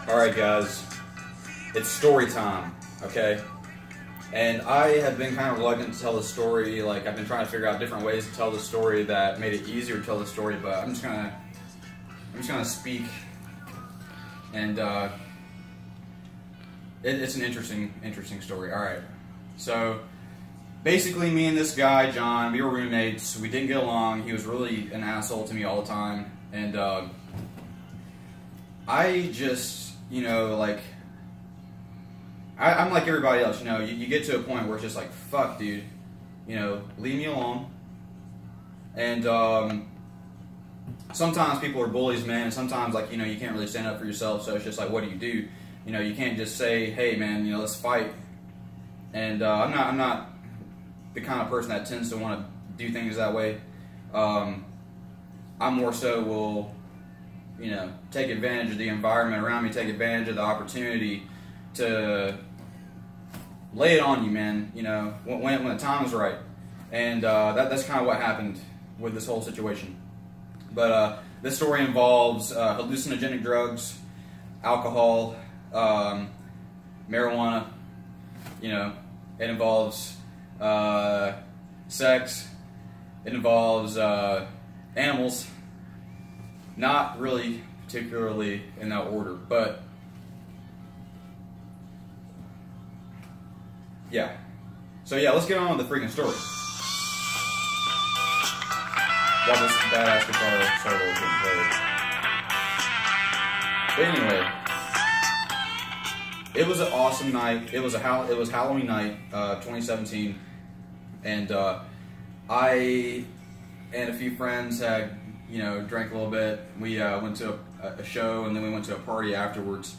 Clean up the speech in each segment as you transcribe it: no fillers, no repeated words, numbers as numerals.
Alright guys, it's story time, okay? And I have been kind of reluctant to tell the story. Like, I've been trying to figure out different ways to tell the story that made it easier to tell the story, but I'm just gonna speak. And it's an interesting story. Alright, so basically me and this guy, John, we were roommates. We didn't get along. He was really an asshole to me all the time. And I just, you know, like, I'm like everybody else, you know, you get to a point where it's just like, fuck, dude, you know, leave me alone. And sometimes people are bullies, man, and sometimes, like, you know, you can't really stand up for yourself, so it's just like, what do? You know, you can't just say, hey, man, you know, let's fight. And I'm not the kind of person that tends to want to do things that way. I more so will, you know, take advantage of the environment around me, take advantage of the opportunity to lay it on you, man, you know, when the time is right. And that's kind of what happened with this whole situation. But this story involves hallucinogenic drugs, alcohol, marijuana, you know, it involves sex, it involves animals, not really particularly in that order, but yeah. So yeah, let's get on with the freaking story. While this badass guitar solo is getting played. But anyway, it was an awesome night. It was Halloween night, 2017, and I and a few friends had, you know, drank a little bit. We went to a show, and then we went to a party afterwards.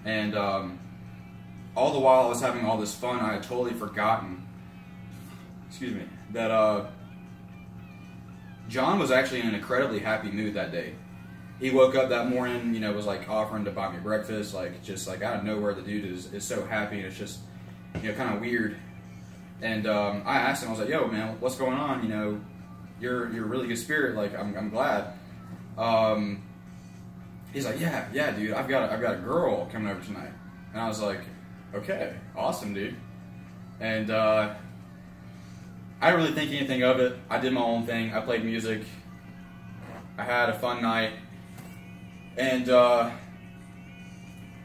And all the while I was having all this fun, I had totally forgotten, excuse me, that John was actually in an incredibly happy mood that day. He woke up that morning, you know, was like offering to buy me breakfast, like just like out of nowhere. The dude is so happy, and it's just, you know, kind of weird. And I asked him, I was like, yo, man, what's going on? You know, you're a really good spirit. Like, I'm glad. He's like, yeah, dude, I've got a girl coming over tonight. And I was like, okay, awesome, dude. And I didn't really think anything of it. I did my own thing. I played music. I had a fun night. And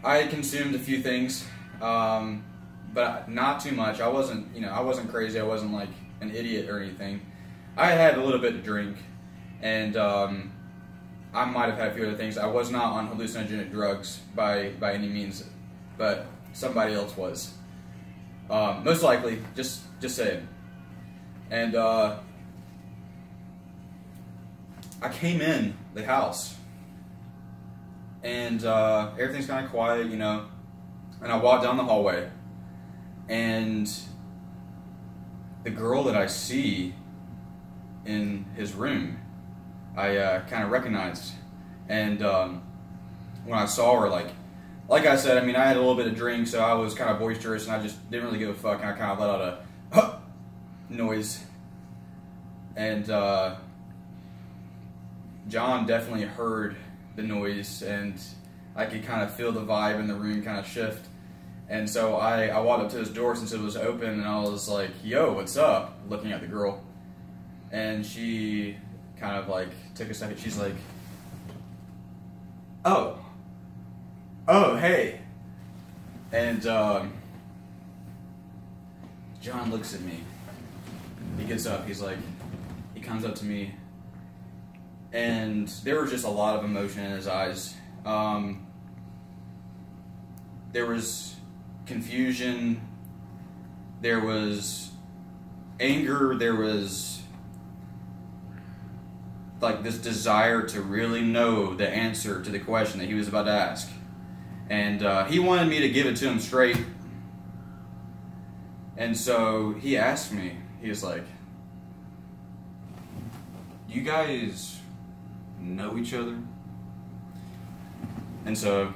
I consumed a few things, but not too much. I wasn't, you know, I wasn't crazy. I wasn't like an idiot or anything. I had a little bit to drink, and I might have had a few other things. I was not on hallucinogenic drugs by any means, but somebody else was. Most likely, just saying. And I came in the house, and everything's kind of quiet, you know, and I walked down the hallway, and the girl that I see in his room, I kind of recognized. And when I saw her, like I said, I mean, I had a little bit of drink, so I was kind of boisterous, and I just didn't really give a fuck, and I kind of let out a huh! noise. And John definitely heard the noise, and I could kind of feel the vibe in the room kind of shift. And so I walked up to his door since it was open, and I was like, yo, what's up? Looking at the girl. And she kind of like took a second. She's like, oh, hey. And John looks at me. He gets up. He comes up to me, and there was just a lot of emotion in his eyes. There was confusion. There was anger. There was like this desire to really know the answer to the question that he was about to ask. And he wanted me to give it to him straight. And so he asked me, he was like, you guys know each other? And so,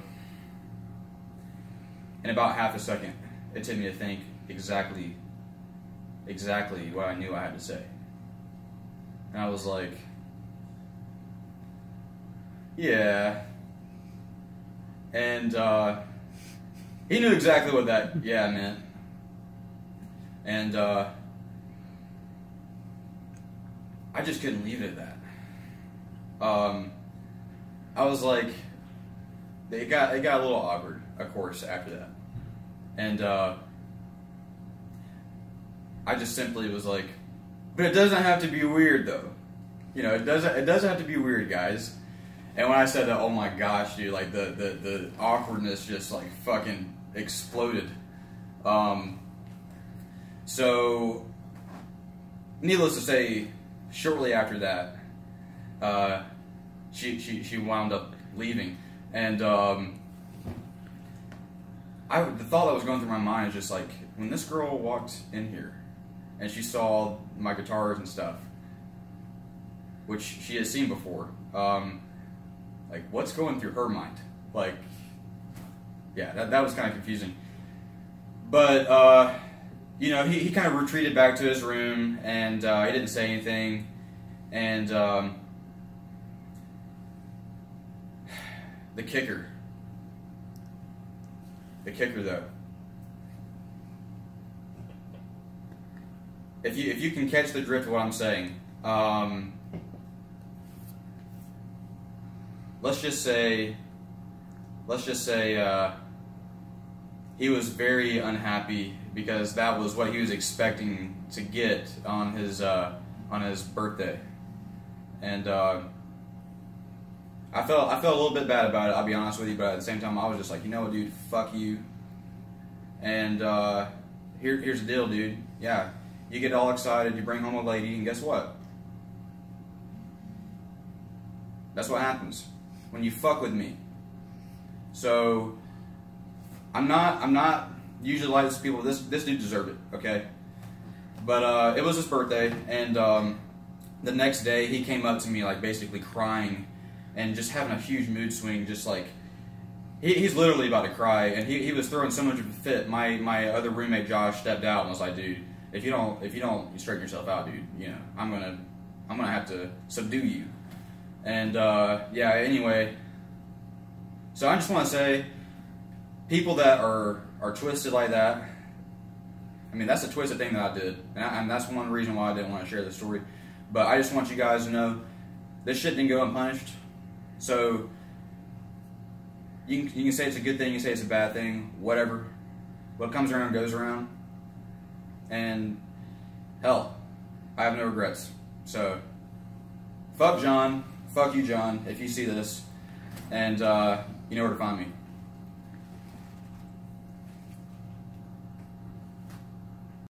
in about half a second, it took me to think exactly what I knew I had to say. And I was like, yeah. And he knew exactly what that yeah meant. And I just couldn't leave it at that. I was like, it got a little awkward, of course, after that. And I just simply was like, but it doesn't have to be weird though. You know, it doesn't have to be weird, guys. And when I said that, oh my gosh, dude, like the awkwardness just like fucking exploded. So needless to say, shortly after that, she wound up leaving, and the thought that was going through my mind is just like, when this girl walked in here and she saw my guitars and stuff, which she has seen before, like, what's going through her mind? Like, yeah, that was kind of confusing. But you know, he kind of retreated back to his room, and he didn't say anything. And the kicker though, if you can catch the drift of what I'm saying, let's just say he was very unhappy because that was what he was expecting to get on his birthday, and I felt a little bit bad about it, I'll be honest with you, but at the same time I was just like, you know what, dude, fuck you. And here's the deal, dude. Yeah, you get all excited, you bring home a lady, and guess what? That's what happens when you fuck with me. So I'm not usually like this people. This dude deserved it, okay? But it was his birthday, and the next day he came up to me like basically crying and just having a huge mood swing, just like he's literally about to cry, and he was throwing so much of a fit. My other roommate Josh stepped out and was like, dude, if you don't straighten yourself out, dude, you know, I'm gonna have to subdue you. And yeah, anyway, so I just want to say, people that are twisted like that, I mean, that's a twisted thing that I did, and that's one reason why I didn't want to share this story. But I just want you guys to know, this shit didn't go unpunished. So you can say it's a good thing, you can say it's a bad thing, whatever. What comes around goes around. And hell, I have no regrets. So fuck John, fuck you, John, if you see this, and you know where to find me.